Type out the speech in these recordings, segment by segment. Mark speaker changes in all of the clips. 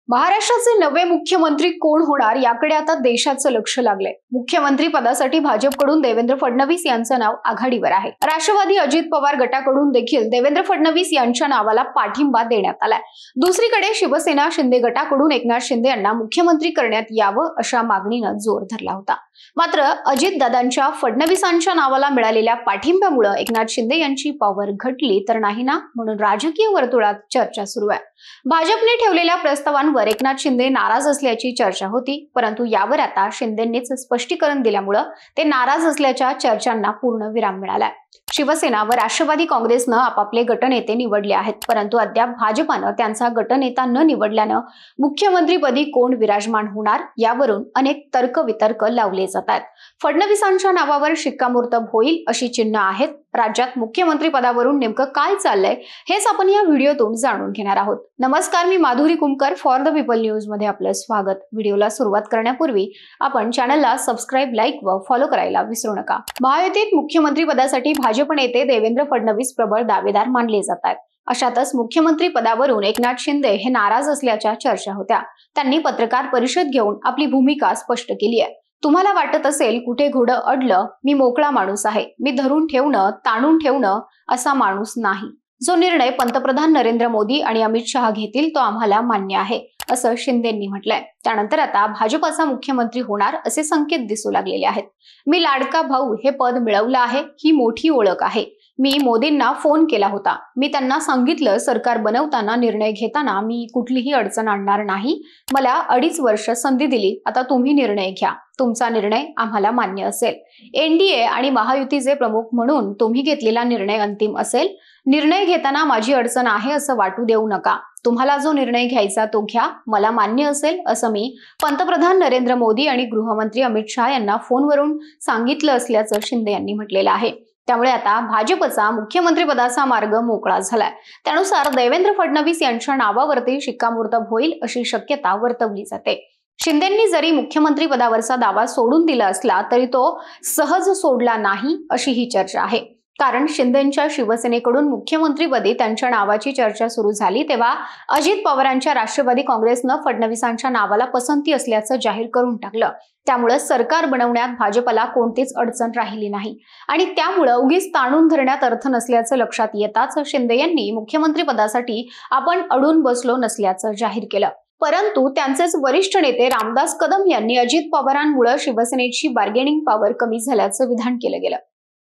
Speaker 1: महाराष्ट्राचे नवे मुख्यमंत्री कोण होणार याकडे आता देशाचं लक्ष लागलंय। मुख्यमंत्री पदासाठी भाजपकडून देवेंद्र फडणवीस यांचं नाव आघाडीवर आहे। राष्ट्रवादी अजित पवार गटाकडून देखील देवेंद्र फडणवीस यांच्या नावाला पाठिंबा देण्यात आलाय। दुसरीकडे शिवसेना शिंदे गटाकडून एकनाथ शिंदे यांना मुख्यमंत्री करण्यात यावं अशा मागणीनं जोर धरला होता। मात्र अजितदादांच्या फडणवीसांच्या नावाला मिळालेल्या पाठिंब्यामुळे एकनाथ शिंदे यांची पॉवर घटली तर नाही ना, म्हणून राजकीय वर्तुळात चर्चा सुरू आहे। भाजपने ठेवलेल्या प्रस्तावांवर एकनाथ शिंदे नाराज असल्याची चर्चा होती, परंतु यावर आता शिंदेंनीच स्पष्टीकरण दिल्यामुळे ते नाराज असल्याच्या चर्चांना पूर्ण विराम मिळालाय। शिवसेना व राष्ट्रवादी काँग्रेसनं आपापले गटनेते निवडले आहेत, परंतु अद्याप भाजपानं त्यांचा गटनेता न निवडल्यानं मुख्यमंत्रीपदी कोण विराजमान होणार यावरून अनेक तर्कवितर्क लावले जातात। फडणवीसांच्या नावावर शिक्कामोर्तब होईल अशी चिन्ह आहेत। राज्यात मुख्यमंत्री पदावरून नेमकं काय चाललंय हेच आपण या व्हिडिओतून जाणून घेणार आहोत। नमस्कार, मी Madhuri Kumkar, for the people news मध्ये आपलं स्वागत। व्हिडिओला सुरुवात करण्यापूर्वी आपण चॅनलला सबस्क्राइब, लाईक व फॉलो करायला विसरू नका। महायुतीत मुख्यमंत्री पदासाठी भाजप नेते देवेंद्र फडणवीस प्रबळ दावेदार मानले जातात। अशातच मुख्यमंत्री पदावरून एकनाथ शिंदे हे नाराज असल्याच्या चर्चा होत्या। त्यांनी पत्रकार परिषद घेऊन आपली भूमिका स्पष्ट केली आहे। तुम्हाला वाटत असेल कुठे घोडं अडलं, मी मोकळा माणूस आहे, मी धरून ठेवणं, ताणून ठेवणं असा माणूस नाही। जो निर्णय पंतप्रधान नरेंद्र मोदी आणि अमित शहा घेतील तो आम्हाला मान्य आहे, असं शिंदेंनी म्हटलंय। त्यानंतर आता भाजपाचा मुख्यमंत्री होणार असे संकेत दिसू लागलेले आहेत। मी लाडका भाऊ हे पद मिळवलं आहे, ही मोठी ओळख आहे। मी मोदींना फोन केला होता, मी त्यांना सांगितलं सरकार बनवताना, निर्णय घेताना मी कुठलीही अडचण आणणार नाही। मला 2.5 वर्ष संधी दिली, आता तुम्ही निर्णय घ्या, तुमचा निर्णय आम्हाला मान्य असेल। एनडीए आणि महायुतीचे प्रमुख म्हणून तुम्ही घेतलेला निर्णय अंतिम असेल। निर्णय घेताना माझी अडचण आहे असं वाटू देऊ नका। तुम्हाला जो निर्णय घ्यायचा तो घ्या, मला मान्य असेल असं मी पंतप्रधान नरेंद्र मोदी आणि गृहमंत्री अमित शहा यांना फोनवरून सांगितलं असल्याचं शिंदे यांनी म्हटलेलं आहे। त्यामुळे आता भाजपचा मुख्यमंत्रीपदाचा मार्ग मोकळा झालाय। त्यानुसार देवेंद्र फडणवीस यांच्या नावावरती शिक्कामोर्तब होईल अशी शक्यता वर्तवली जाते। शिंदेंनी जरी मुख्यमंत्री पदावरचा दावा सोडून दिला असला तरी तो सहज सोडला नाही अशी ही चर्चा आहे। कारण शिंदेंच्या शिवसेनेकडून मुख्यमंत्रीपदी त्यांच्या नावाची चर्चा सुरू झाली तेव्हा अजित पवारांच्या राष्ट्रवादी काँग्रेसनं फडणवीसांच्या नावाला पसंती असल्याचं जाहीर करून टाकलं। त्यामुळे सरकार बनवण्यात भाजपला कोणतीच अडचण राहिली नाही आणि त्यामुळे उगीच ताणून धरण्यात अर्थ नसल्याचं लक्षात येताच शिंदे यांनी मुख्यमंत्री पदासाठी आपण अडून बसलो नसल्याचं जाहीर केलं। परंतु त्यांचेच वरिष्ठ नेते रामदास कदम यांनी अजित पवारांमुळे शिवसेनेची बार्गेनिंग पॉवर कमी झाल्याचं विधान केलं गेलं।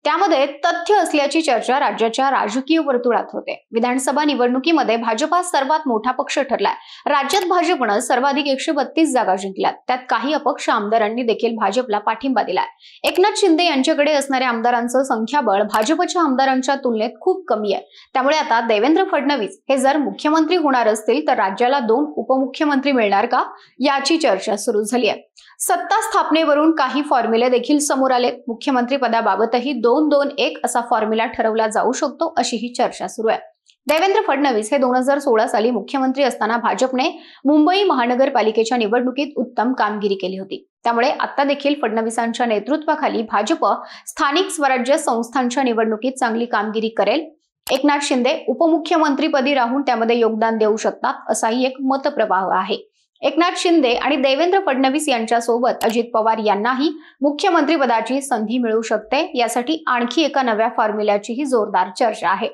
Speaker 1: त्यामध्ये तथ्य असल्याची चर्चा राज्याच्या राजकीय वर्तुळात होते। विधानसभा निवडणुकीमध्ये भाजपा सर्वात मोठा पक्ष ठरलाय। राज्यात भाजपनं सर्वाधिक 132 जागा जिंकल्यात। त्यात काही अपक्ष आमदारांनी देखील भाजपला पाठिंबा दिलाय। एकनाथ शिंदे यांच्याकडे असणाऱ्या आमदारांचं संख्याबळ भाजपच्या आमदारांच्या तुलनेत खूप कमी आहे। त्यामुळे आता देवेंद्र फडणवीस हे जर मुख्यमंत्री होणार असतील तर राज्याला 2 उपमुख्यमंत्री मिळणार का याची चर्चा सुरू झाली आहे। सत्ता स्थापनेवरून काही फॉर्म्युले देखील समोर आले। मुख्यमंत्री पदाबाबतही 2-2-1 असा फॉर्म्युला ठरवला जाऊ शकतो अशी ही चर्चा सुरू आहे। देवेंद्र फडणवीस हे 2016 साली मुख्यमंत्री असताना भाजपने मुंबई महानगरपालिकेच्या निवडणुकीत उत्तम कामगिरी केली होती। त्यामुळे आता देखील फडणवीसांच्या नेतृत्वाखाली भाजप स्थानिक स्वराज्य संस्थांच्या निवडणुकीत चांगली कामगिरी करेल। एकनाथ शिंदे उपमुख्यमंत्रीपदी राहून त्यामध्ये योगदान देऊ शकतात असाही एक मतप्रवाह आहे। एकनाथ शिंदे आणि देवेंद्र फडणवीस यांच्यासोबत अजित पवार यांनाही मुख्यमंत्री पदाची संधी मिळू शकते। यासाठी आणखी एका नव्या फॉर्म्युल्याचीही जोरदार चर्चा आहे।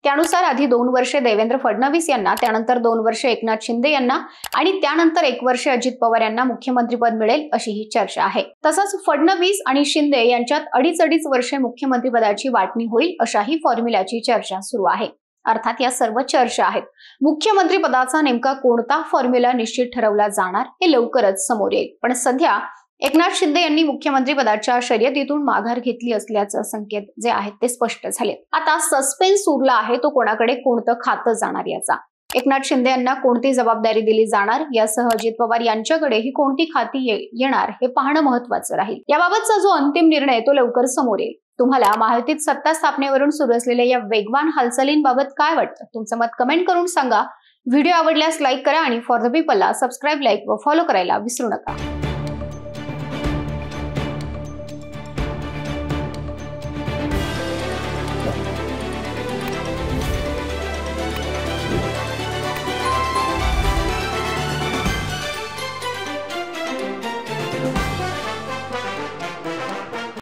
Speaker 1: त्यानुसार आधी 2 वर्षे देवेंद्र फडणवीस यांना, त्यानंतर 2 वर्षे एकनाथ शिंदे यांना आणि त्यानंतर 1 वर्ष अजित पवार यांना मुख्यमंत्रीपद मिळेल अशी ही चर्चा आहे। तसंच फडणवीस आणि शिंदे यांच्यात 2.5 वर्षे मुख्यमंत्रीपदाची वाटणी होईल अशाही फॉर्म्युल्याची चर्चा सुरू आहे। अर्थात या सर्व चर्चा आहेत। मुख्यमंत्री पदाचा नेमका कोणता फॉर्म्युला निश्चित ठरवला जाणार हे लवकरच समोर येईल। पण सध्या एकनाथ शिंदे यांनी मुख्यमंत्री पदाच्या शर्यतीतून माघार घेतली असल्याचं संकेत जे आहेत ते स्पष्ट झाले। आता सस्पेन्स उरला आहे तो कोणाकडे कोणतं खातं जाणार याचा। एकनाथ शिंदे यांना कोणती जबाबदारी दिली जाणार यासह अजित पवार यांच्याकडेही कोणती खाती येणार हे पाहणं महत्त्वाचं राहील। याबाबतचा जो अंतिम निर्णय तो लवकर समोर येईल। तुम्हाला महायुतीत सत्ता स्थापनेवरून सुरू असलेल्या या वेगवान हालचालींबाबत काय वाटतं? तुमचं मत कमेंट करून सांगा। व्हिडिओ आवडल्यास लाईक करा आणि फॉर द पीपलला सबस्क्राइब, लाईक व फॉलो करायला विसरू नका।